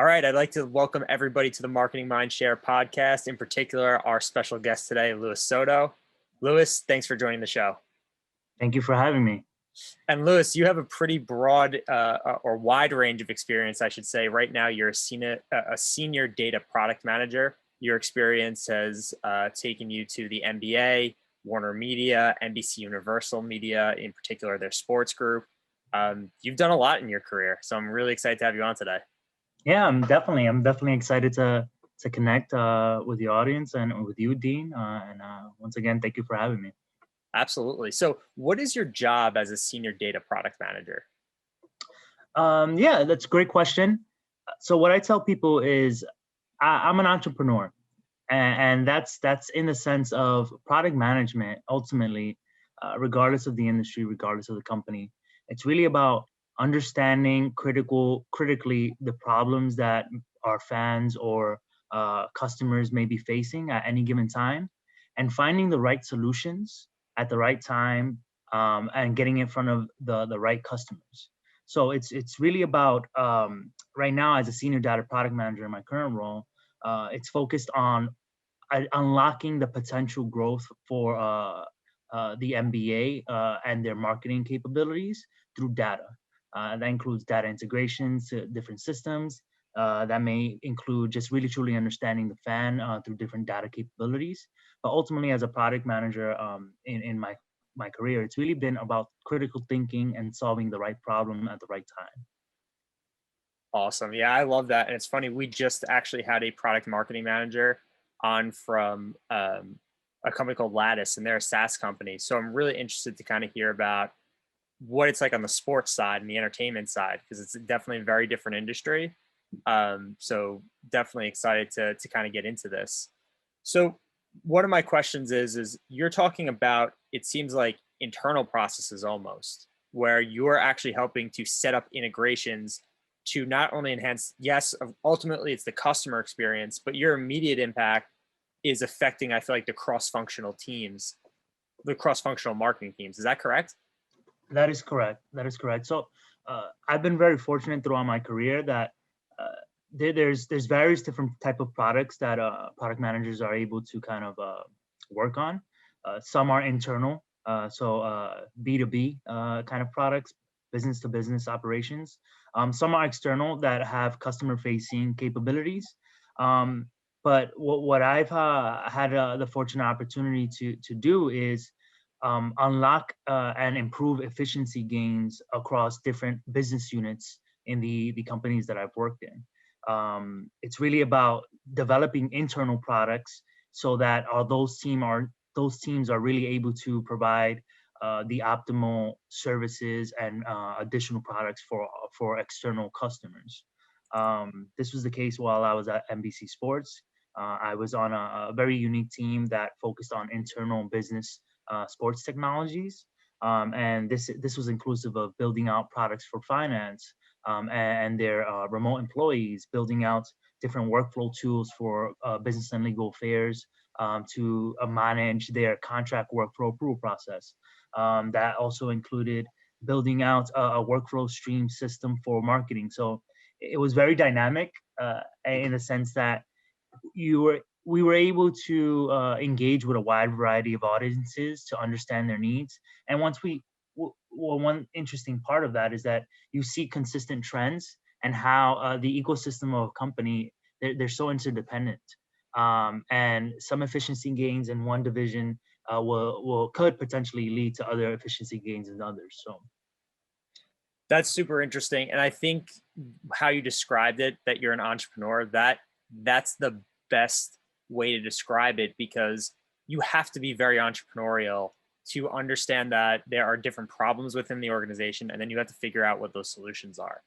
All right, I'd like to welcome everybody to the Marketing Mindshare podcast, in particular, our special guest today, Louis Soto. Louis, thanks for joining the show. Thank you for having me. And Louis, you have a pretty broad or wide range of experience, I should say. Right now, you're a senior data product manager. Your experience has taken you to the NBA, Warner Media, NBC Universal Media, in particular, their sports group. You've done a lot in your career, so I'm really excited to have you on today. Yeah, I'm definitely excited to connect with the audience and with you, Dean. Once again, thank you for having me. Absolutely. So what is your job as a senior data product manager? Yeah, that's a great question. So what I tell people is I'm an entrepreneur, and that's in the sense of product management. Ultimately, regardless of the industry, regardless of the company, it's really about understanding critically the problems that our fans or customers may be facing at any given time, and finding the right solutions at the right time, and getting in front of the right customers. So it's really about right now as a senior data product manager in my current role. It's focused on unlocking the potential growth for the MBA and their marketing capabilities through data. That includes data integrations to different systems. That may include just really truly understanding the fan through different data capabilities. But ultimately, as a product manager in my career, it's really been about critical thinking and solving the right problem at the right time. Awesome. Yeah, I love that. And it's funny, we just actually had a product marketing manager on from a company called Lattice, and they're a SaaS company. So I'm really interested to kind of hear about what it's like on the sports side and the entertainment side, because it's definitely a very different industry. So definitely excited to kind of get into this. So one of my questions is you're talking about, it seems like internal processes almost, where you're actually helping to set up integrations to not only enhance, yes, ultimately it's the customer experience, but your immediate impact is affecting, I feel like, the cross-functional teams, the cross-functional marketing teams. Is that correct? That is correct. So I've been very fortunate throughout my career that there's various different type of products that product managers are able to kind of work on. Some are internal, so B2B kind of products, business to business operations. Some are external that have customer facing capabilities. But what I've had the fortunate opportunity to do is unlock and improve efficiency gains across different business units in the companies that I've worked in. It's really about developing internal products so that those teams are really able to provide the optimal services and additional products for external customers. This was the case while I was at NBC Sports. I was on a very unique team that focused on internal business sports technologies, and this was inclusive of building out products for finance and their remote employees, building out different workflow tools for business and legal affairs to manage their contract workflow approval process. That also included building out a workflow stream system for marketing. So it was very dynamic in the sense that we were able to engage with a wide variety of audiences to understand their needs. And one interesting part of that is that you see consistent trends and how the ecosystem of a company, they're so interdependent. And some efficiency gains in one division could potentially lead to other efficiency gains in others. So That's super interesting. And I think how you described it, that you're an entrepreneur, that's the best way to describe it, because you have to be very entrepreneurial to understand that there are different problems within the organization, and then you have to figure out what those solutions are.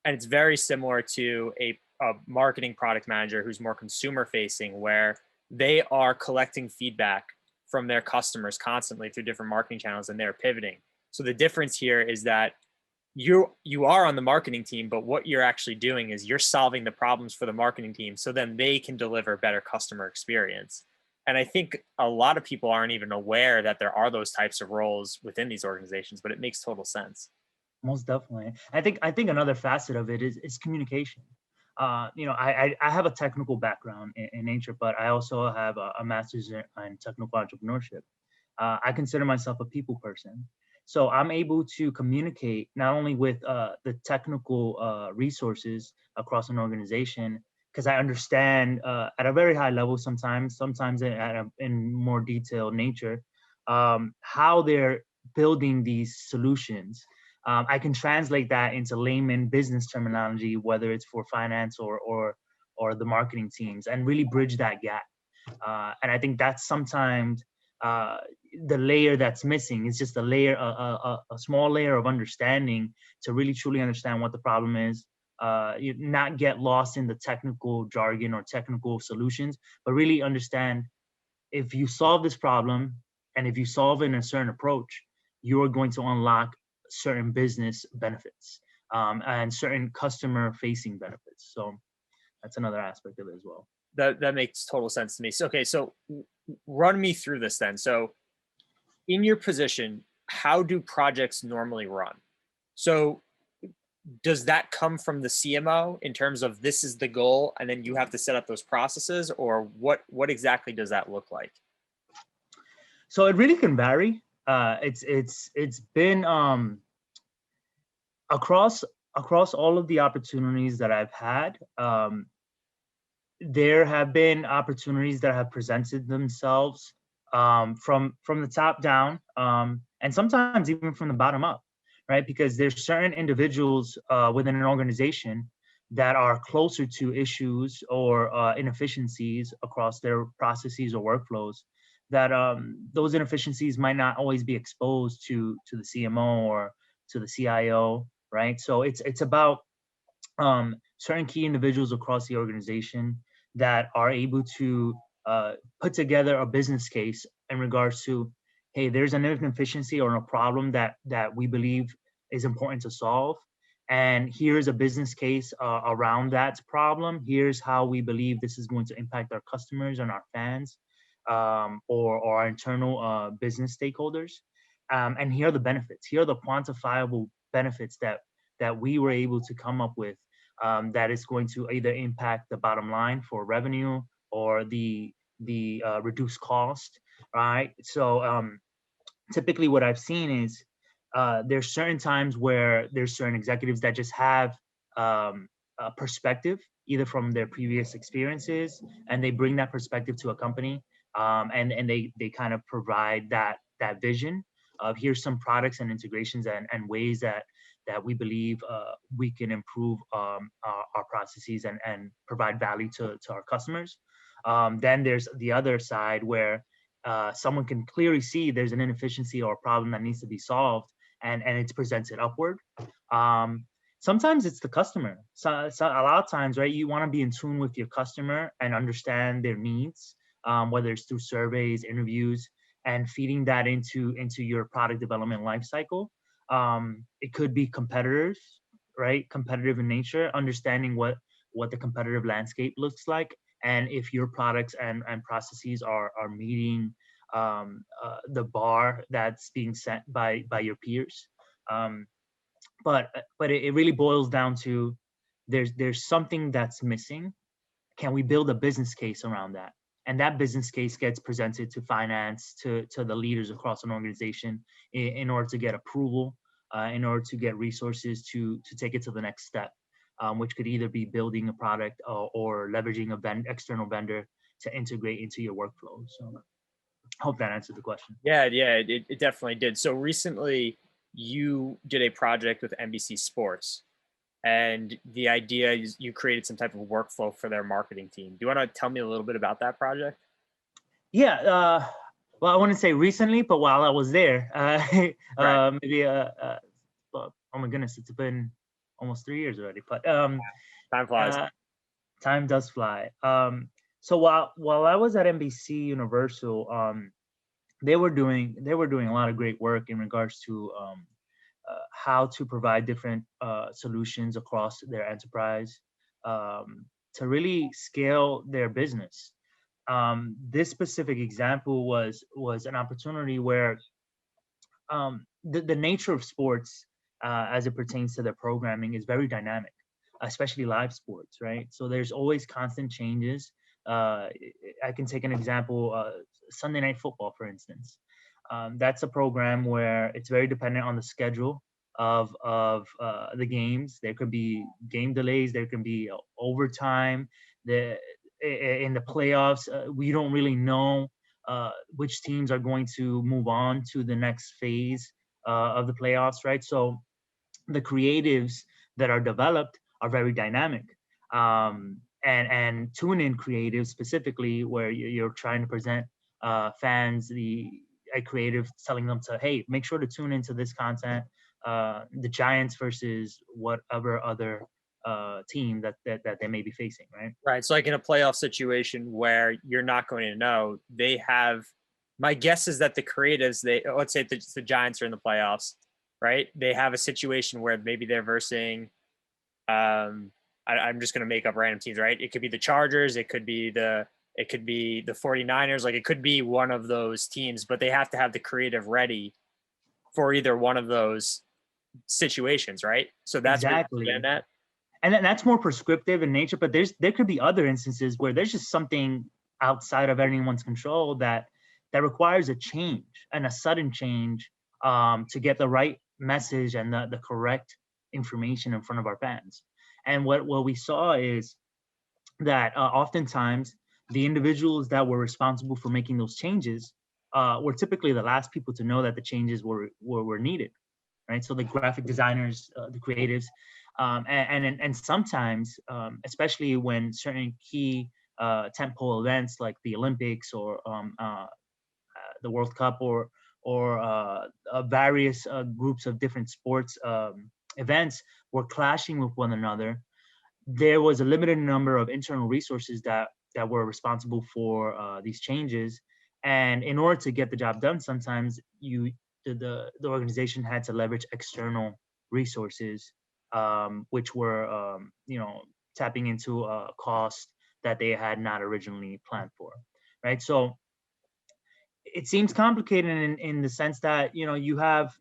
And it's very similar to a marketing product manager who's more consumer facing, where they are collecting feedback from their customers constantly through different marketing channels, and they're pivoting. So the difference here is that you are on the marketing team, but what you're actually doing is you're solving the problems for the marketing team, so then they can deliver better customer experience. And I think a lot of people aren't even aware that there are those types of roles within these organizations, but it makes total sense. most definitely, I think another facet of it is communication. I have a technical background in nature, but I also have a master's in technical entrepreneurship. I consider myself a people person. So I'm able to communicate not only with the technical resources across an organization, because I understand at a very high level sometimes in more detailed nature, how they're building these solutions. I can translate that into layman business terminology, whether it's for finance or the marketing teams, and really bridge that gap. And I think that's sometimes uh, the layer that's missing. Is just a small layer of understanding to really truly understand what the problem is. You not get lost in the technical jargon or technical solutions, but really understand if you solve this problem and if you solve it in a certain approach, you are going to unlock certain business benefits and certain customer facing benefits. So that's another aspect of it as well. That makes total sense to me. So, okay, so run me through this then. So, in your position, how do projects normally run? So, does that come from the CMO in terms of this is the goal, and then you have to set up those processes, or what exactly does that look like? So it really can vary. It's been across all of the opportunities that I've had. There have been opportunities that have presented themselves from the top down, and sometimes even from the bottom up, right? Because there's certain individuals within an organization that are closer to issues or inefficiencies across their processes or workflows. That those inefficiencies might not always be exposed to the CMO or to the CIO, right? So it's about certain key individuals across the organization that are able to put together a business case in regards to, hey, there's an inefficiency or a problem that we believe is important to solve, and here's a business case around that problem. Here's how we believe this is going to impact our customers and our fans, or our internal business stakeholders. And here are the benefits. Here are the quantifiable benefits that we were able to come up with, that is going to either impact the bottom line for revenue or the reduced cost, right? So typically what I've seen is there's certain times where there's certain executives that just have a perspective either from their previous experiences, and they bring that perspective to a company, and they kind of provide that vision of here's some products and integrations and ways that we believe we can improve our processes and provide value to our customers. Then there's the other side where someone can clearly see there's an inefficiency or a problem that needs to be solved, and it's presented upward. Sometimes it's the customer. So a lot of times, right, you want to be in tune with your customer and understand their needs, whether it's through surveys, interviews, and feeding that into your product development lifecycle. It could be competitors, right? Competitive in nature, understanding what the competitive landscape looks like, and if your products and processes are meeting the bar that's being set by your peers. But it really boils down to there's something that's missing. Can we build a business case around that? And that business case gets presented to finance, to the leaders across an organization in order to get approval, in order to get resources to take it to the next step, which could either be building a product or leveraging a external vendor to integrate into your workflow. So I hope that answered the question. Yeah, it definitely did. So recently, you did a project with NBC Sports, and the idea is you created some type of workflow for their marketing team. Do you want to tell me a little bit about that project? Yeah, well, I wouldn't say recently, but while I was there, Right. maybe well, oh my goodness, it's been almost 3 years already. But Time flies. time does fly. So while I was at NBC Universal, they were doing a lot of great work in regards to how to provide different solutions across their enterprise, to really scale their business. This specific example was an opportunity where the nature of sports, as it pertains to their programming, is very dynamic. especially live sports, right? So there's always constant changes. I can take an example, Sunday Night Football, for instance. That's a program where it's very dependent on the schedule of the games. There could be game delays. There can be overtime. In the playoffs, we don't really know which teams are going to move on to the next phase of the playoffs, right? So the creatives that are developed are very dynamic. And tune in creative specifically, where you're trying to present fans a creative, telling them to, hey, make sure to tune into this content, the Giants versus whatever other team that they may be facing, right? Right. So like in a playoff situation where you're not going to know, they have, my guess is that the creatives, let's say the Giants are in the playoffs, right? They have a situation where maybe they're versing, I'm just going to make up random teams, right? It could be the Chargers. It could be the 49ers. Like it could be one of those teams, but they have to have the creative ready for either one of those situations, right? So that's Exactly. what you're getting at. And that's more prescriptive in nature, but there could be other instances where there's just something outside of anyone's control that requires a change, and a sudden change, to get the right message and the correct information in front of our fans. And what we saw is that oftentimes the individuals that were responsible for making those changes were typically the last people to know that the changes were needed, right? So the graphic designers, the creatives, and sometimes, especially when certain key tentpole events like the Olympics or the World Cup or various groups of different sports events were clashing with one another, there was a limited number of internal resources that were responsible for these changes. And in order to get the job done, sometimes the organization had to leverage external resources, which were tapping into a cost that they had not originally planned for, right? So it seems complicated in the sense that you have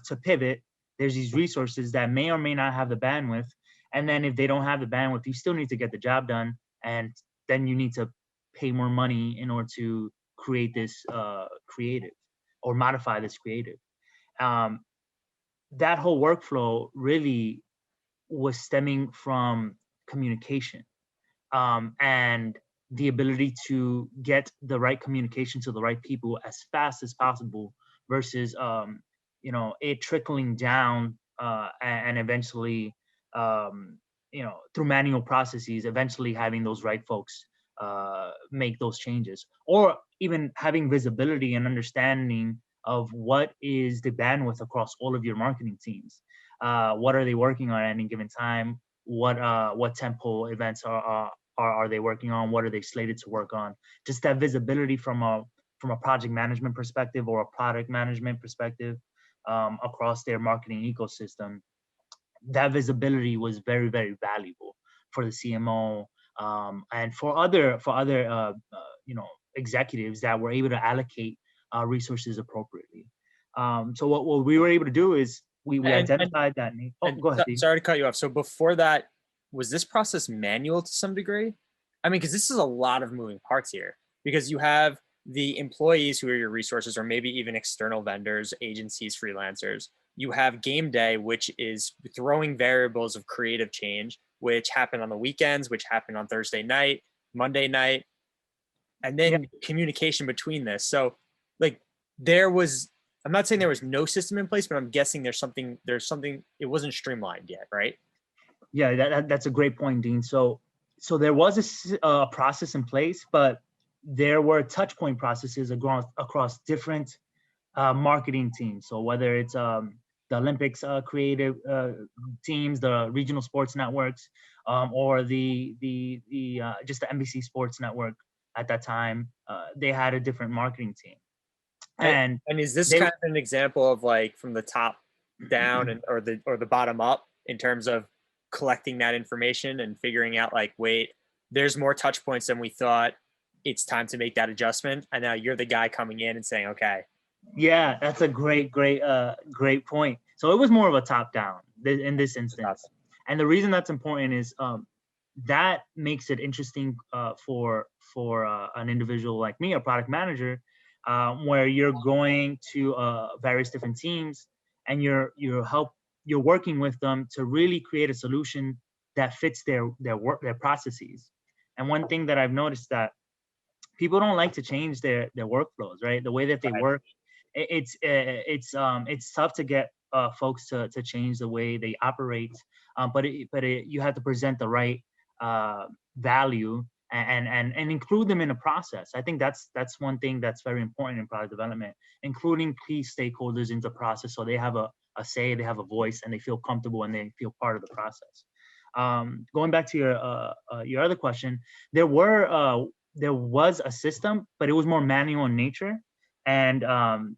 to pivot. There's these resources that may or may not have the bandwidth, and then if they don't have the bandwidth, you still need to get the job done, and then you need to pay more money in order to create this creative or modify this creative. That whole workflow really was stemming from communication, and the ability to get the right communication to the right people as fast as possible versus it trickling down and eventually through manual processes, eventually having those right folks make those changes, or even having visibility and understanding of what is the bandwidth across all of your marketing teams. What are they working on at any given time? What tentpole events are they working on? What are they slated to work on? Just that visibility from a project management perspective or a product management perspective across their marketing ecosystem. That visibility was very, very valuable for the CMO, and for other executives that were able to allocate resources appropriately. So what we were able to do is we identified that need. Oh, go ahead, Steve. Sorry to cut you off. So before that, was this process manual to some degree? I mean, because this is a lot of moving parts here, because you have the employees who are your resources, or maybe even external vendors, agencies, freelancers. You have game day, which is throwing variables of creative change, which happen on the weekends, which happen on Thursday night, Monday night, and then communication between this. So like I'm not saying there was no system in place, but I'm guessing there's something, it wasn't streamlined yet, right? Yeah, that's a great point, Dean. So there was a process in place, but there were touch point processes across different marketing teams. So whether it's the Olympics creative teams, the regional sports networks, or the just the NBC Sports Network at that time, they had a different marketing team. And is this kind of an example of like from the top down or the bottom up in terms of collecting that information and figuring out like, wait, there's more touch points than we thought. It's time to make that adjustment. And now you're the guy coming in and saying, okay. Yeah, that's a great point. So it was more of a top down in this instance. And the reason that's important is that makes it interesting for an individual like me, a product manager, where you're going to various different teams and you're working with them to really create a solution that fits their work, their processes. And one thing that I've noticed that people don't like to change their workflows, right? The way that they Right. work, it's tough to get folks to change the way they operate. You have to present the right value and include them in a process. I think that's one thing that's very important in product development, including key stakeholders into the process so they have a say, they have a voice, and they feel comfortable and they feel part of the process. Going back to your other question, there was a system, but it was more manual in nature. And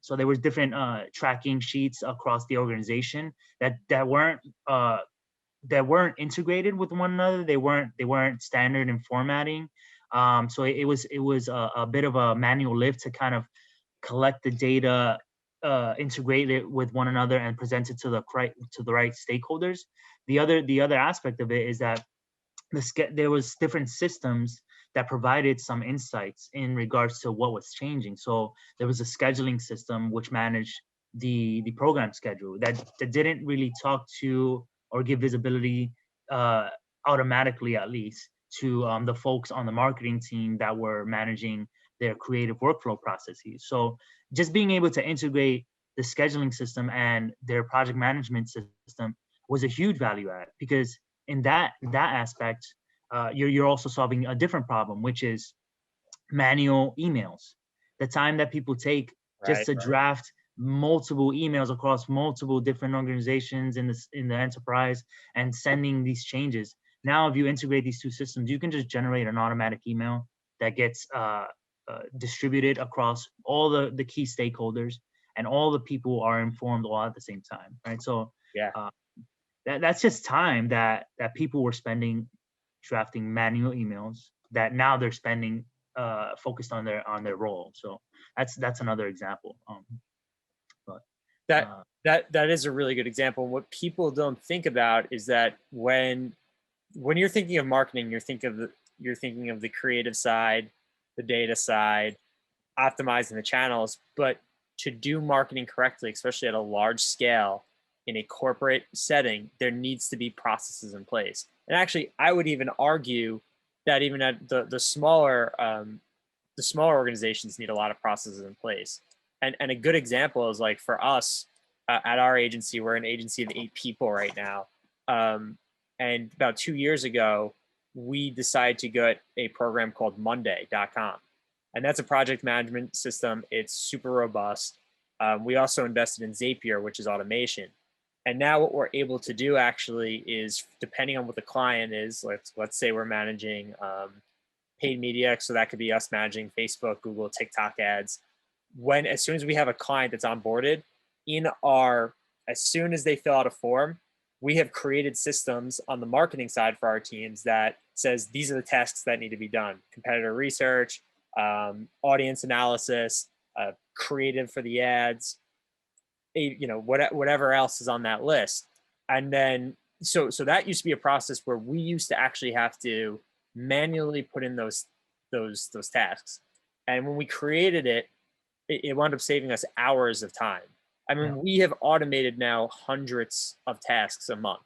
so there was different tracking sheets across the organization that weren't integrated with one another. They weren't standard in formatting. So it was a bit of a manual lift to kind of collect the data, integrate it with one another, and present it to the right stakeholders. The other aspect of it is that there was different systems that provided some insights in regards to what was changing. So there was a scheduling system which managed the program schedule that didn't really talk to or give visibility automatically, at least, to the folks on the marketing team that were managing their creative workflow processes. So just being able to integrate the scheduling system and their project management system was a huge value add, because in that aspect, you're also solving a different problem, which is manual emails. The time that people take just Right. to draft multiple emails across multiple different organizations in the enterprise and sending these changes. Now, if you integrate these two systems, you can just generate an automatic email that gets distributed across all the key stakeholders, and all the people are informed all at the same time, right? So Yeah. uh, that's just time that people were spending drafting manual emails that now they're spending focused on their role. So that's another example. But That uh, that is a really good example. And what people don't think about is that when you're thinking of marketing, you're thinking of the creative side, the data side, optimizing the channels. But to do marketing correctly, especially at a large scale in a corporate setting, there needs to be processes in place. And actually, I would even argue that even at the smaller organizations need a lot of processes in place. And a good example is like for us at our agency, we're an agency of 8 people right now. Um, and about 2 years ago, we decided to get a program called Monday.com. And that's a project management system. It's super robust. We also invested in Zapier, which is automation. And now what we're able to do actually is, depending on what the client is, let's say we're managing paid media, so that could be us managing Facebook, Google, TikTok ads. As soon as we have a client that's onboarded, as soon as they fill out a form, we have created systems on the marketing side for our teams that says these are the tasks that need to be done: competitor research, audience analysis, creative for the ads, whatever else is on that list. And then so that used to be a process where we used to actually have to manually put in those tasks. And when we created it wound up saving us hours of time. I yeah, mean, we have automated now hundreds of tasks a month.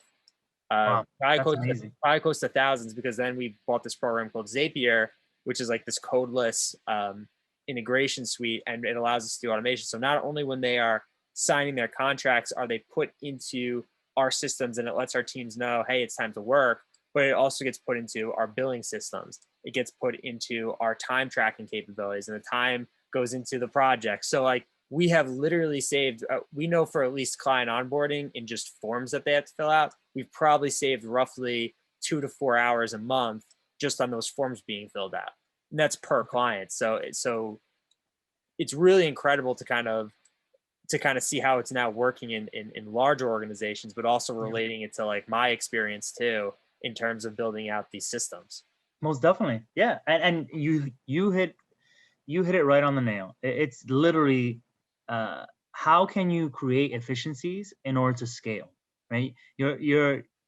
wow, Probably that's close to, amazing. probably close to thousands, because then we bought this program called Zapier, which is like this codeless integration suite, and it allows us to do automation. So not only when they are signing their contracts are they put into our systems, and it lets our teams know, hey, it's time to work, but it also gets put into our billing systems. It gets put into our time tracking capabilities, and the time goes into the project. So like we have literally saved, we know for at least client onboarding in just forms that they have to fill out, we've probably saved roughly 2 to 4 hours a month just on those forms being filled out. And that's per client. So it's really incredible to kind of see how it's now working in larger organizations, but also Yeah. relating it to like my experience too in terms of building out these systems. Most definitely, yeah. And you hit it right on the nail. It's literally how can you create efficiencies in order to scale, right?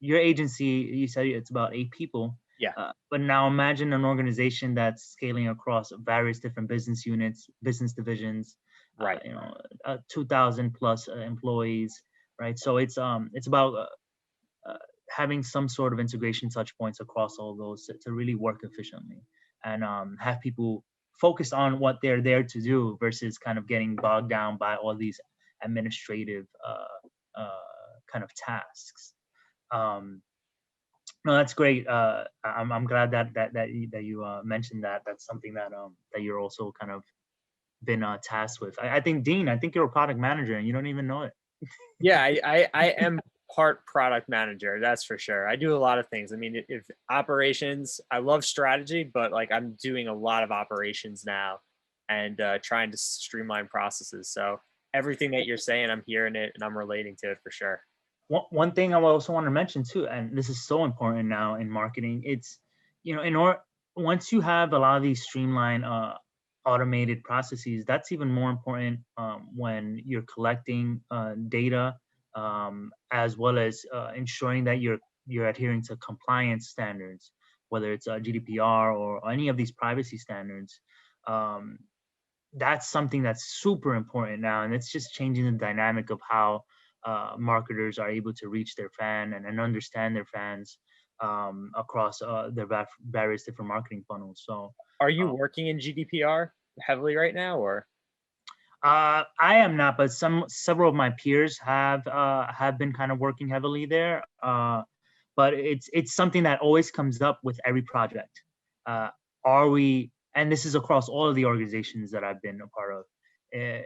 your agency, you said it's about 8 people. Yeah. But now imagine an organization that's scaling across various different business units, business divisions, Right. 2,000 plus employees, right? So it's about having some sort of integration touch points across all those to really work efficiently and have people focus on what they're there to do versus kind of getting bogged down by all these administrative kind of tasks. Um, no, that's great. I'm glad that you mentioned that. That's something that you're also kind of been tasked with. I think Dean, I think you're a product manager and you don't even know it. Yeah, I am part product manager, that's for sure. I do a lot of things. I mean, if operations, I love strategy, but like I'm doing a lot of operations now and trying to streamline processes. So everything that you're saying, I'm hearing it and I'm relating to it for sure. One thing I also want to mention too, and this is so important now in marketing, it's in order once you have a lot of these streamlined automated processes, that's even more important when you're collecting data, as well as ensuring that you're adhering to compliance standards, whether it's GDPR or any of these privacy standards. Um, that's something that's super important now, and it's just changing the dynamic of how marketers are able to reach their fan and understand their fans across their various different marketing funnels. So Are you uh, working in GDPR heavily right now or? I am not, but several of my peers have been kind of working heavily there. But it's something that always comes up with every project. Uh, are we? And this is across all of the organizations that I've been a part of. Uh,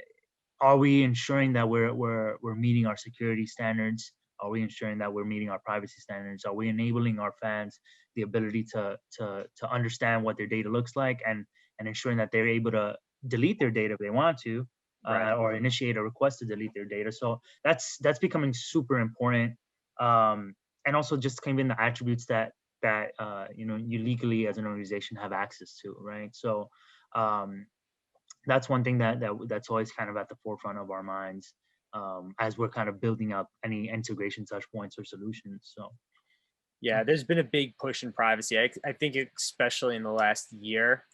are we ensuring that we're meeting our security standards? Are we ensuring that we're meeting our privacy standards? Are we enabling our fans the ability to understand what their data looks like and ensuring that they're able to delete their data if they want to, Right. or initiate a request to delete their data? So that's becoming super important. And also just kind of in the attributes that you legally as an organization have access to, right? So um, that's one thing that's always kind of at the forefront of our minds as we're kind of building up any integration touch points or solutions. So Yeah, there's been a big push in privacy. I think especially in the last year,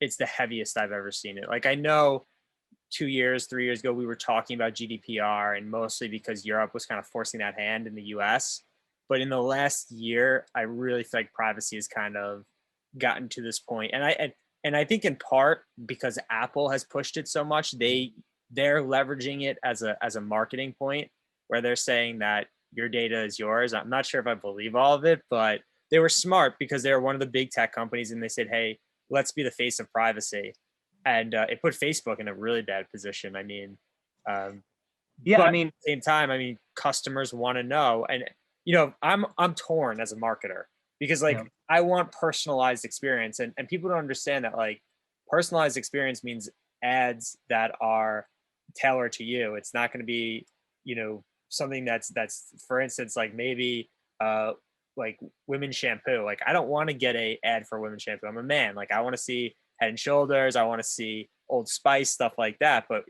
it's the heaviest I've ever seen it. Like I know 2 years, 3 years ago, we were talking about GDPR, and mostly because Europe was kind of forcing that hand in the US. But in the last year, I really feel like privacy has kind of gotten to this point, and I think in part because Apple has pushed it so much, they're leveraging it as a marketing point where they're saying that your data is yours. I'm not sure if I believe all of it, but they were smart because they were one of the big tech companies, and they said, "Hey, let's be the face of privacy." And it put Facebook in a really bad position. I mean, um, yeah, but I at mean, the same time, I mean, customers want to know, and I'm torn as a marketer because yeah, like I want personalized experience, and people don't understand that like personalized experience means ads that are tailored to you. It's not going to be something that's for instance like maybe uh like women's shampoo. Like I don't want to get a ad for women's shampoo. I'm a man. Like I want to see Head and Shoulders. I want to see Old Spice, stuff like that. But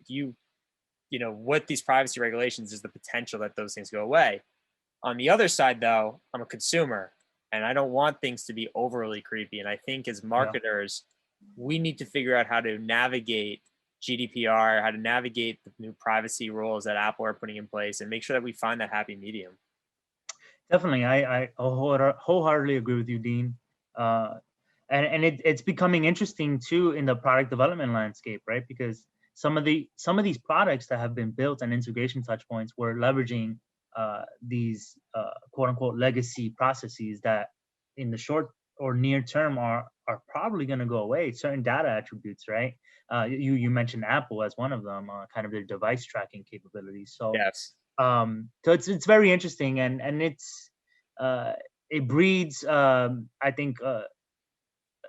with these privacy regulations is the potential that those things go away. On the other side, though, I'm a consumer and I don't want things to be overly creepy. And I think as yeah. marketers, we need to figure out how to navigate GDPR, how to navigate the new privacy rules that Apple are putting in place, and make sure that we find that happy medium. Definitely, I wholeheartedly agree with you, Dean. Uh, and it's becoming interesting too in the product development landscape, right? Because some of these products that have been built and integration touch points were leveraging these quote unquote legacy processes that in the short or near term are probably going to go away. Certain data attributes, right? You mentioned Apple as one of them, kind of their device tracking capabilities. So Yes. so it's very interesting, and uh, it breeds I think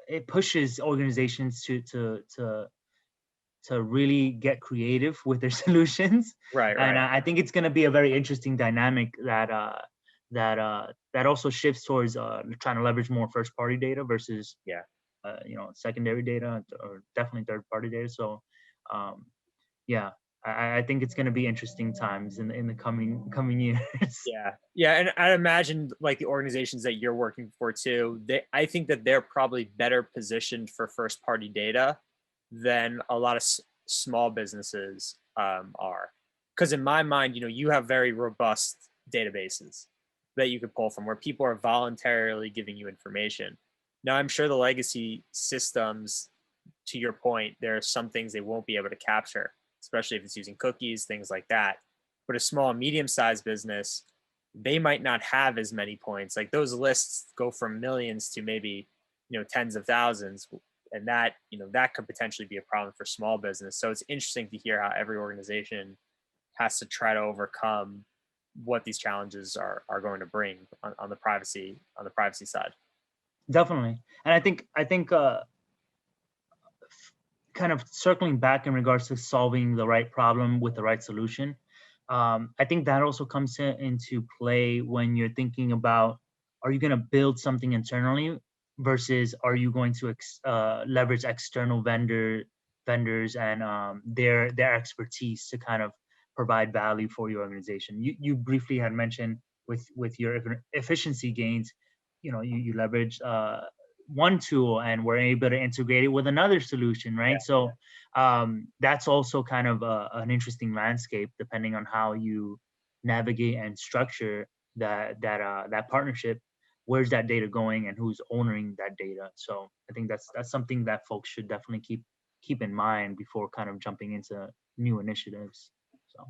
it pushes organizations to really get creative with their solutions, Right. and Right. I think it's going to be a very interesting dynamic that also shifts towards trying to leverage more first party data versus Yeah. secondary data or definitely third party data. So um, yeah. I think it's going to be interesting times in the coming years. Yeah. Yeah. And I imagine like the organizations that you're working for too, I think that they're probably better positioned for first party data than a lot of small businesses are. Because in my mind, you have very robust databases that you could pull from where people are voluntarily giving you information. Now, I'm sure the legacy systems, to your point, there are some things they won't be able to capture, especially if it's using cookies, things like that. But a small, medium-sized business, they might not have as many points. Like those lists go from millions to maybe, tens of thousands. And that could potentially be a problem for small business. So it's interesting to hear how every organization has to try to overcome what these challenges are going to bring on the privacy side. Definitely. And I think kind of circling back in regards to solving the right problem with the right solution, I think that also comes into play when you're thinking about, are you going to build something internally versus are you going to leverage external vendors and their expertise to kind of provide value for your organization. You briefly had mentioned with your efficiency gains, you leverage one tool and we're able to integrate it with another solution, right? Yeah. So that's also kind of an interesting landscape depending on how you navigate and structure that partnership. Where's that data going and who's owning that data? So I think that's something that folks should definitely keep in mind before kind of jumping into new initiatives. So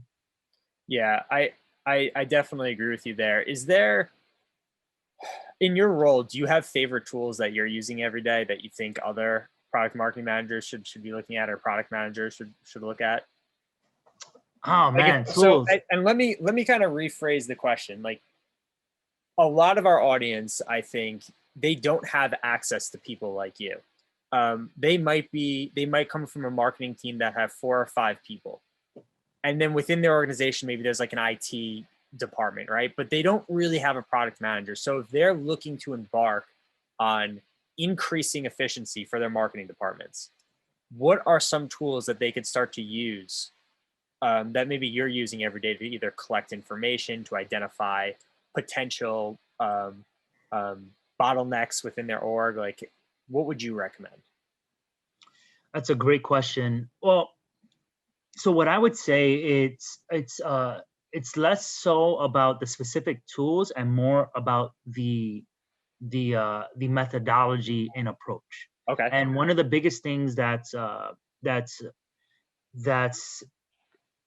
Yeah, I definitely agree with you there. Is there, in your role, do you have favorite tools that you're using every day that you think other product marketing managers should be looking at, or product managers should look at? oh Like man, so, tools. and let me kind of rephrase the question. Like a lot of our audience, I think they don't have access to people like you. They might come from a marketing team that have 4 or 5 people, and then within their organization, maybe there's like an IT department, right? But they don't really have a product manager. So if they're looking to embark on increasing efficiency for their marketing departments, what are some tools that they could start to use that maybe you're using every day to either collect information, to identify potential bottlenecks within their org? Like, what would you recommend? That's a great question. Well, so what I would say, it's less so about the specific tools and more about the methodology and approach. Okay. And one of the biggest things that's that's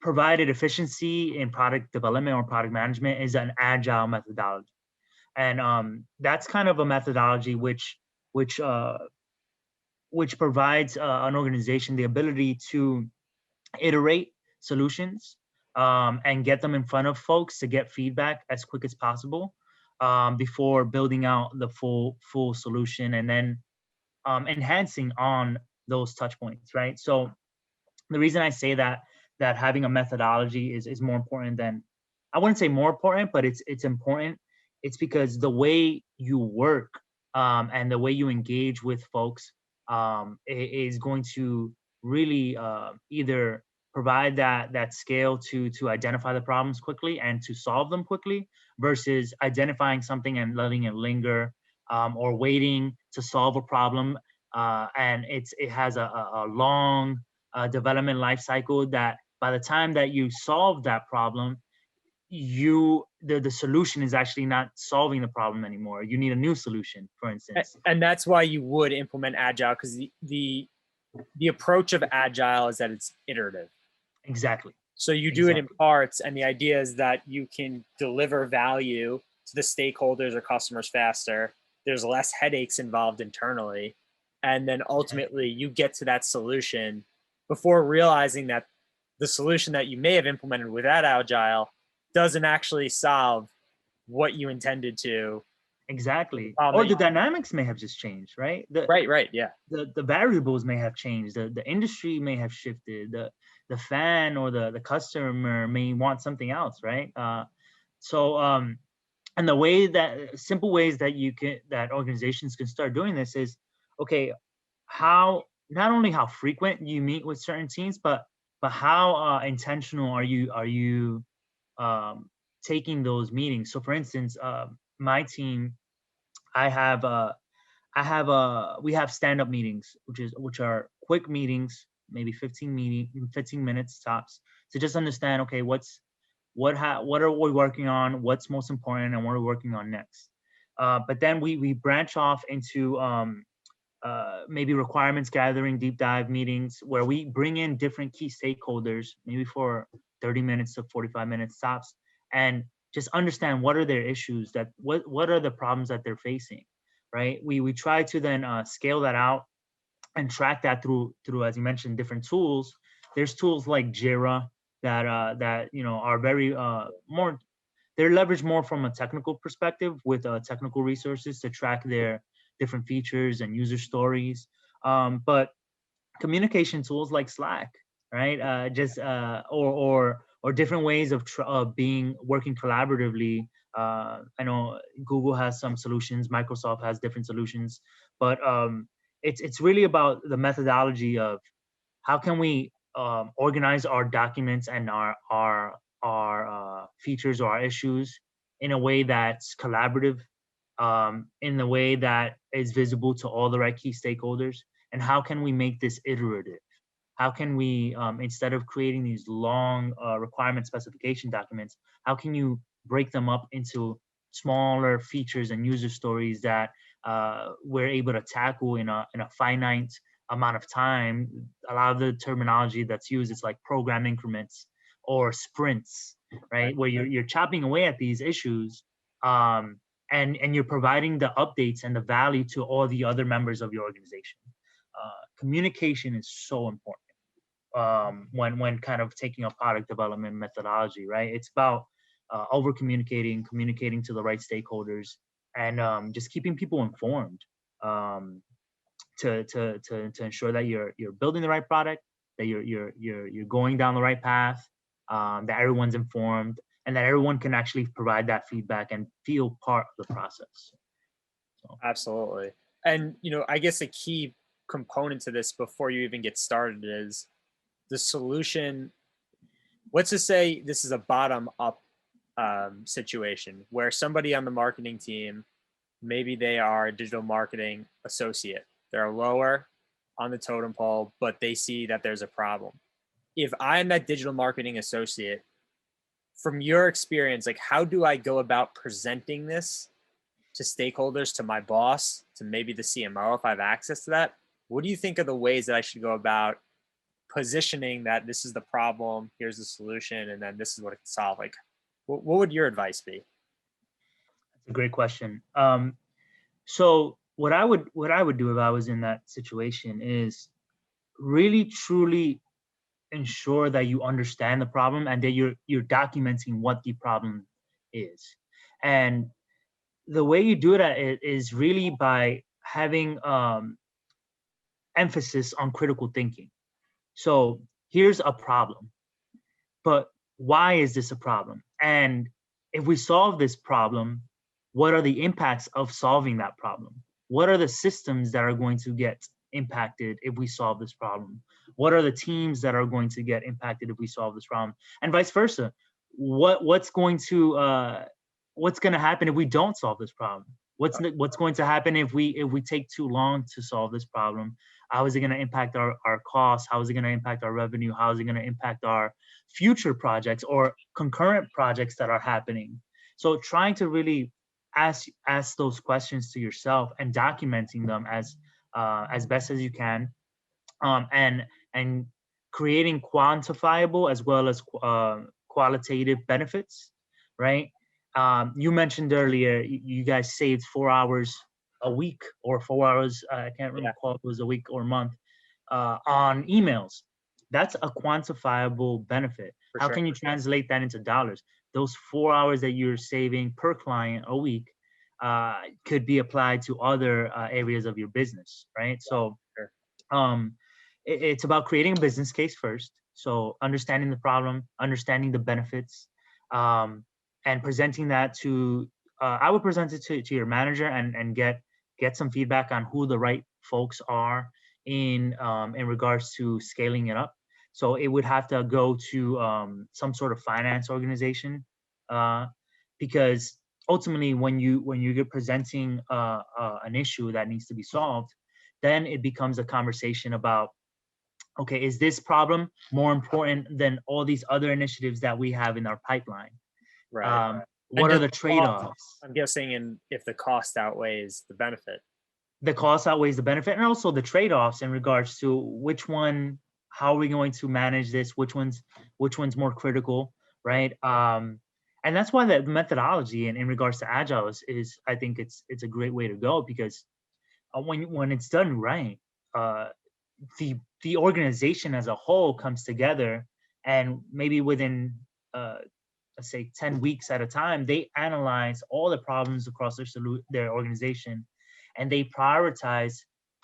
provided efficiency in product development or product management is an agile methodology. And that's kind of a methodology which uh, which provides an organization the ability to iterate solutions and get them in front of folks to get feedback as quick as possible before building out the full solution and then enhancing on those touch points, right? So the reason I say that having a methodology is more important than, I wouldn't say more important, but it's important. It's because the way you work and the way you engage with folks is going to really either provide that scale to identify the problems quickly and to solve them quickly versus identifying something and letting it linger or waiting to solve a problem and it has a long development life cycle that by the time that you solve that problem, the solution is actually not solving the problem anymore. You need a new solution, for instance. And that's why you would implement agile, because the approach of agile is that it's iterative. Exactly. So you do it in parts, and the idea is that you can deliver value to the stakeholders or customers faster. There's less headaches involved internally, and then ultimately you get to that solution before realizing that the solution that you may have implemented with that agile doesn't actually solve what you intended to. Exactly. Or the dynamics may have just changed, right? Right, yeah. The variables may have changed. The industry may have shifted. The fan or the customer may want something else, right? And the way that simple ways that that organizations can start doing this is, okay, how not only how frequent you meet with certain teams, but but how intentional are you taking those meetings? So for instance, my team, I have we have stand-up meetings, which are quick meetings, maybe 15 minutes tops, to just understand, okay, what are we working on, what's most important, and what are we working on next. But then we branch off into maybe requirements gathering, deep dive meetings, where we bring in different key stakeholders, maybe for 30 minutes to 45 minutes tops, and just understand what are their issues, what are the problems that they're facing, right? We try to then scale that out and track that through, as you mentioned, different tools. There's tools like Jira that are very more, they're leveraged more from a technical perspective, with technical resources to track their different features and user stories. But communication tools like Slack, right? Just or different ways of working collaboratively. I know Google has some solutions, Microsoft has different solutions, but it's really about the methodology of how can we organize our documents and our features or our issues in a way that's collaborative, in the way that is visible to all the right key stakeholders, and how can we make this iterative? How can we, instead of creating these long requirement specification documents, how can you break them up into smaller features and user stories that we're able to tackle in a finite amount of time? A lot of the terminology that's used is like program increments or sprints, right? Where you're chopping away at these issues, and you're providing the updates and the value to all the other members of your organization. Communication is so important when kind of taking a product development methodology, right? It's about over communicating to the right stakeholders, and just keeping people informed, to ensure that you're building the right product, that you're going down the right path, that everyone's informed, and that everyone can actually provide that feedback and feel part of the process. So. Absolutely. And, I guess a key component to this before you even get started is the solution. Let's just say this is a bottom up situation where somebody on the marketing team, maybe they are a digital marketing associate, they're lower on the totem pole, but they see that there's a problem. If I'm that digital marketing associate, from your experience, like, how do I go about presenting this to stakeholders, to my boss, to maybe the CMO if I have access to that? What do you think are the ways that I should go about positioning that this is the problem, here's the solution, and then this is what it can solve? Like, what would your advice be? That's a great question. So what I would do if I was in that situation is really truly ensure that you understand the problem and that you're documenting what the problem is. And the way you do that is really by having emphasis on critical thinking. So here's a problem, but why is this a problem? And if we solve this problem, what are the impacts of solving that problem? What are the systems that are going to get impacted if we solve this problem? What are the teams that are going to get impacted if we solve this problem? And vice versa. What's going to happen if we don't solve this problem? What's going to happen if we take too long to solve this problem? How is it going to impact our costs? How is it going to impact our revenue? How is it going to impact our future projects or concurrent projects that are happening? So trying to really ask those questions to yourself and documenting them as best as you can, and creating quantifiable as well as qualitative benefits, right? You mentioned earlier you guys saved 4 hours a week or 4 hours, I can't recall if it was a week or a month, on emails. That's a quantifiable benefit. How can you translate that into dollars? Those 4 hours that you're saving per client a week could be applied to other areas of your business, right? So it's about creating a business case first. So understanding the problem, understanding the benefits, and presenting that to, I would present it to your manager and get some feedback on who the right folks are in regards to scaling it up. So it would have to go to some sort of finance organization, because ultimately, when you're presenting an issue that needs to be solved, then it becomes a conversation about, okay, is this problem more important than all these other initiatives that we have in our pipeline? Right. And What are does the the cost, trade-offs? I'm guessing, and if the cost outweighs the benefit. The cost outweighs the benefit, and also the trade-offs in regards to which one, how are we going to manage this, which one's more critical, right? And that's why the methodology in regards to agile is I think it's a great way to go, because when it's done right, uh, the organization as a whole comes together, and maybe within uh, let's say 10 weeks at a time, they analyze all the problems across their organization, and they prioritize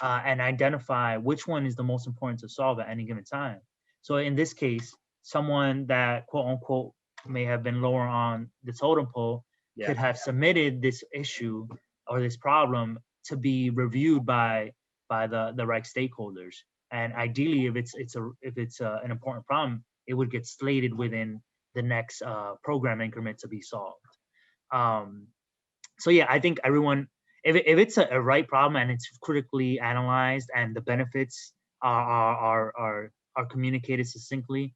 and identify which one is the most important to solve at any given time. So in this case, someone that quote unquote may have been lower on the totem pole Yeah. could have submitted this issue or this problem to be reviewed by the right stakeholders. And ideally, if it's an important problem, it would get slated within the next program increment to be solved. Um, so yeah, I think everyone, if it's a right problem and it's critically analyzed and the benefits are communicated succinctly,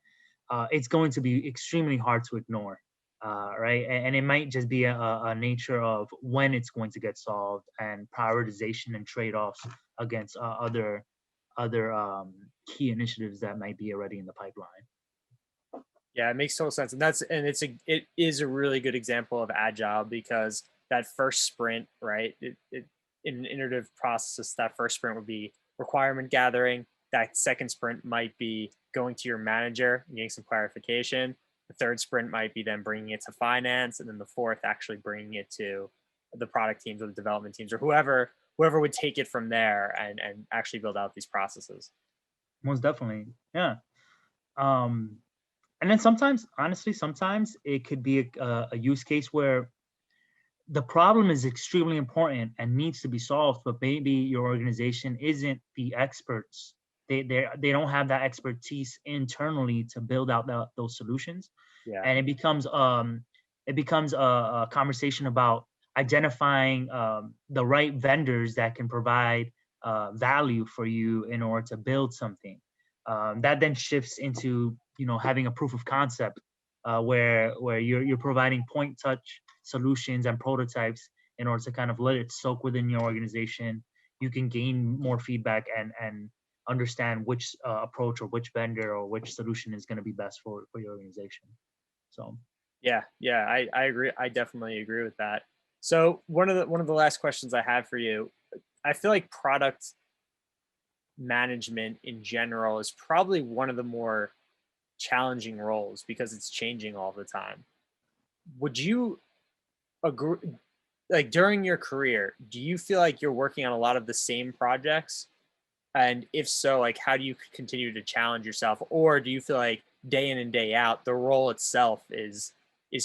it's going to be extremely hard to ignore, right? And it might just be a nature of when it's going to get solved and prioritization and trade-offs against other key initiatives that might be already in the pipeline. Yeah, it makes total sense, and it is a really good example of agile, because that first sprint, right? In an iterative process, that first sprint would be requirement gathering. That second sprint might be going to your manager and getting some clarification. The third sprint might be then bringing it to finance, and then the fourth actually bringing it to the product teams or the development teams or whoever would take it from there and actually build out these processes. Most definitely, yeah. Um, and then sometimes, honestly, sometimes it could be a use case where the problem is extremely important and needs to be solved, but maybe your organization isn't the experts. They don't have that expertise internally to build out those solutions, Yeah. and it becomes a conversation about identifying the right vendors that can provide value for you in order to build something. That then shifts into having a proof of concept, where you're providing point touch solutions and prototypes in order to kind of let it soak within your organization. You can gain more feedback and understand which approach or which vendor or which solution is going to be best for your organization. So Yeah, I agree. I definitely agree with that. So one of the last questions I have for you, I feel like product management in general is probably one of the more challenging roles because it's changing all the time. Would you agree, like during your career, do you feel like you're working on a lot of the same projects? And if so, like how do you continue to challenge yourself? Or do you feel like day in and day out, the role itself is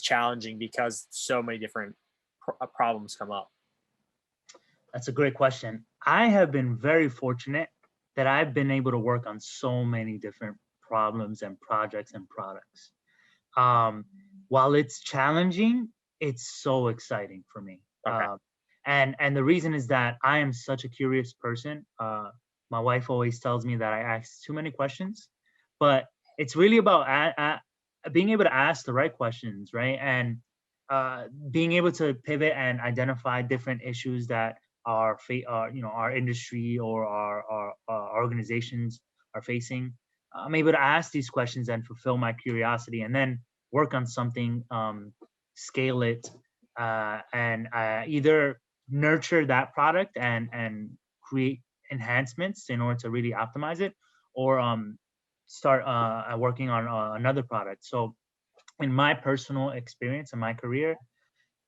challenging because so many different problems come up? that's a great question. I have been very fortunate that I've been able to work on so many different problems and projects and products. Um, while it's challenging, it's so exciting for me. Okay. And the reason is that I am such a curious person. My wife always tells me that I ask too many questions, but it's really about being able to ask the right questions, right? And being able to pivot and identify different issues that our industry or our organizations are facing. I'm able to ask these questions and fulfill my curiosity, and then work on something, scale it, and either nurture that product and create enhancements in order to really optimize it, or start working on another product. So in my personal experience in my career,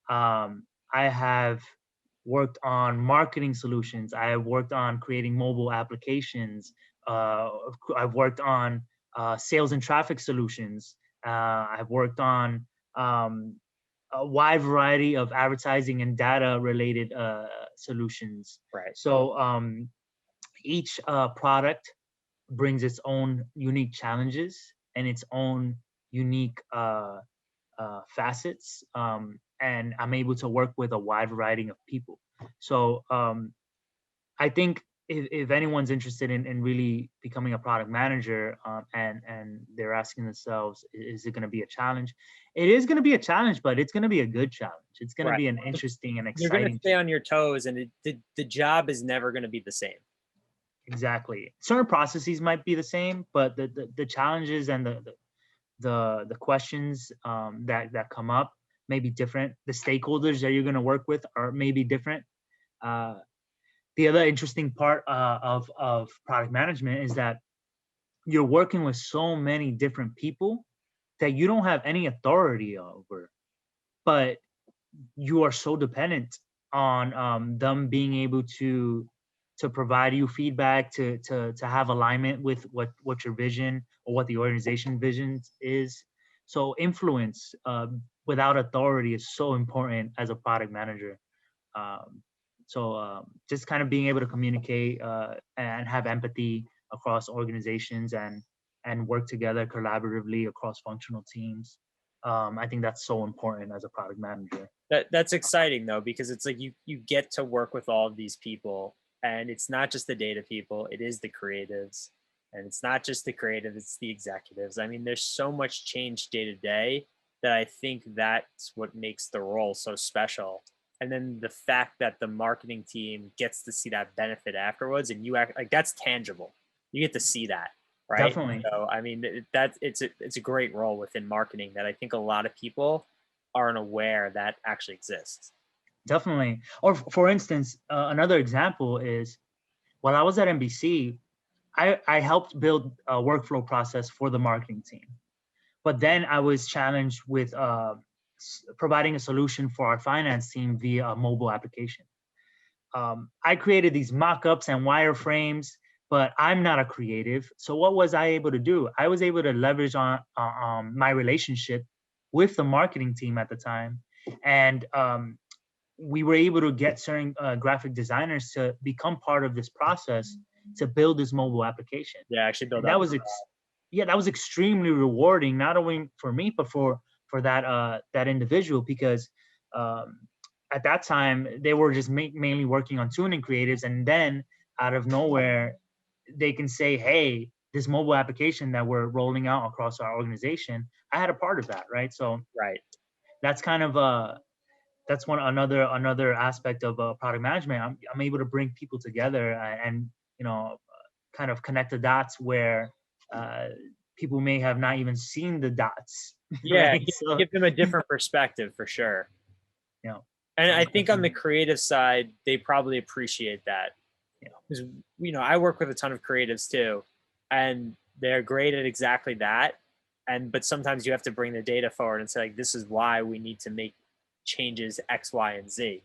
I have worked on marketing solutions. I have worked on creating mobile applications. I've worked on sales and traffic solutions. I've worked on um, a wide variety of advertising and data related solutions. Right. So each product brings its own unique challenges and its own unique facets, and I'm able to work with a wide variety of people. So I think if anyone's interested in really becoming a product manager, and they're asking themselves, is it going to be a challenge? It is going to be a challenge, but it's going to be a good challenge. It's going to Right. be an interesting and You're going to exciting stay challenge. on your toes, and the job is never going to be the same. Exactly. Certain processes might be the same, but the challenges and the questions that come up may be different. The stakeholders that you're going to work with are maybe different. Uh, the other interesting part of product management is that you're working with so many different people that you don't have any authority over, but you are so dependent on them being able to provide you feedback, to have alignment with what your vision or what the organization vision is. So influence without authority is so important as a product manager. um, just kind of being able to communicate and have empathy across organizations, and work together collaboratively across functional teams. I think that's so important as a product manager. That's exciting though, because it's like you get to work with all of these people, and it's not just the data people, it is the creatives, and it's not just the creative, it's the executives. I mean, there's so much change day to day that I think that's what makes the role so special. And then the fact that the marketing team gets to see that benefit afterwards, and you act like that's tangible. You get to see that, right? Definitely. So I mean, that it's a great role within marketing that I think a lot of people aren't aware that actually exists. Definitely. Or for instance, another example is while I was at NBC, I helped build a workflow process for the marketing team. But then I was challenged with providing a solution for our finance team via a mobile application. I created these mock-ups and wireframes, but I'm not a creative. So what was I able to do? I was able to leverage on my relationship with the marketing team at the time, and we were able to get certain graphic designers to become part of this process to build this mobile application. Yeah, actually build And up. yeah, that was extremely rewarding, not only for me but for that individual, because um, at that time they were just mainly working on tuning creatives, and then out of nowhere they can say, hey, this mobile application that we're rolling out across our organization, I had a part of that, right? So Right. that's kind of that's one another aspect of product management. I'm able to bring people together, and kind of connect the dots where uh, people may have not even seen the dots, Yeah, right? So give them a different perspective for sure. you know, And so I think on the creative side, they probably appreciate that. you know, Because I work with a ton of creatives too, and they're great at exactly that. And but sometimes you have to bring the data forward and say, like, this is why we need to make changes X, Y, and Z.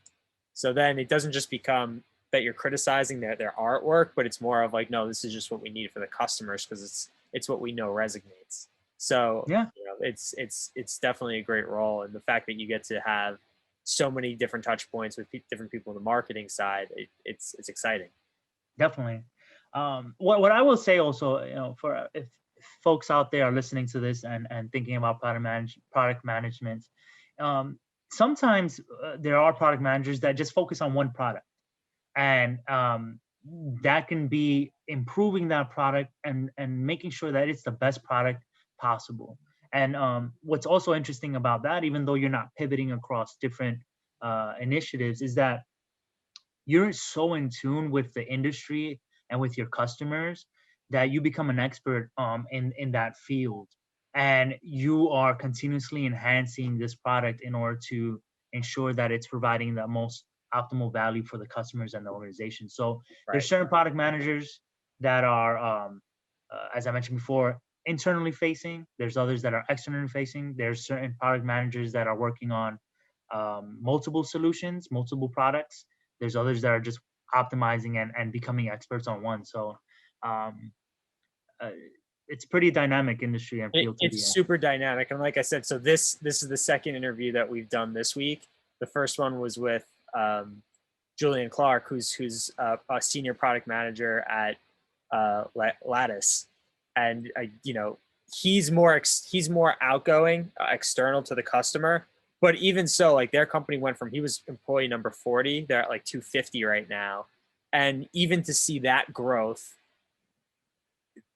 So then it doesn't just become that you're criticizing their artwork, but it's more of like, no, this is just what we need for the customers because it's what we know resonates. So yeah, it's definitely a great role, and the fact that you get to have so many different touch points with different people on the marketing side, it's exciting. definitely. What I will say also, for if folks out there are listening to this and thinking about product management, um, sometimes there are product managers that just focus on one product, and that can be improving that product and making sure that it's the best product possible. And what's also interesting about that, even though you're not pivoting across different initiatives, is that you're so in tune with the industry and with your customers that you become an expert in that field, and you are continuously enhancing this product in order to ensure that it's providing the most optimal value for the customers and the organization. So there's Right. certain product managers that are as I mentioned before, internally facing. There's others that are externally facing. There's certain product managers that are working on multiple solutions, multiple products. There's others that are just optimizing and becoming experts on one. So um, uh, it's pretty dynamic industry and field to be It's in. super dynamic, and like I said, so this is the second interview that we've done this week. The first one was with Julian Clark, who's a senior product manager at Lattice, and he's more outgoing, external to the customer. But even so, like their company went from, he was employee number 40, they're at like 250 right now, and even to see that growth,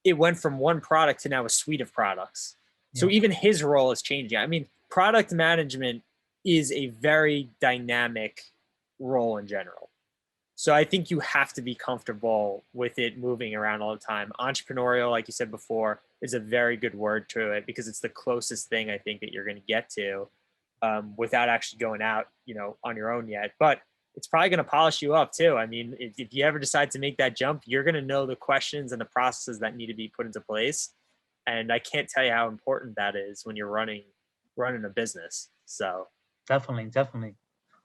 it went from one product to now a suite of products. So Yeah. even his role is changing. I mean, product management is a very dynamic role in general. So I think you have to be comfortable with it moving around all the time. Entrepreneurial, like you said before, is a very good word to it because it's the closest thing I think that you're going to get to without actually going out, on your own yet. But it's probably going to polish you up too. I mean, if you ever decide to make that jump, you're going to know the questions and the processes that need to be put into place. And I can't tell you how important that is when you're running a business. So Definitely.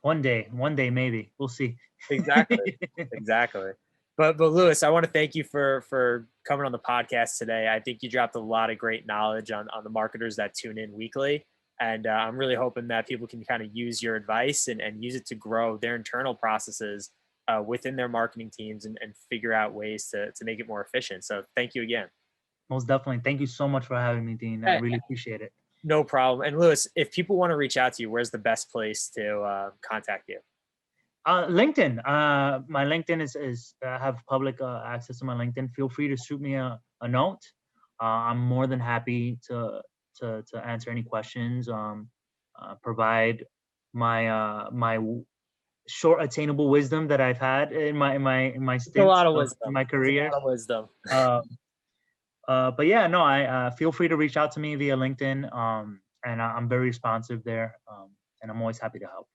One day, maybe we'll see. exactly. Exactly. But Lewis, I want to thank you for coming on the podcast today. I think you dropped a lot of great knowledge on the marketers that tune in weekly. And I'm really hoping that people can kind of use your advice and use it to grow their internal processes within their marketing teams and figure out ways to make it more efficient. So thank you again. Most definitely. Thank you so much for having me, Dean. I really appreciate it. No problem. And Lewis, if people want to reach out to you, where's the best place to contact you? LinkedIn. My LinkedIn is have public access to my LinkedIn. Feel free to shoot me a note. I'm more than happy to answer any questions. Provide my short attainable wisdom that I've had in my It's a lot stints of in wisdom. my career. It's a lot of wisdom. But yeah, no, I feel free to reach out to me via LinkedIn. And I'm very responsive there. And I'm always happy to help.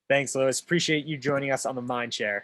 Thanks, Lewis. Appreciate you joining us on the Mindshare.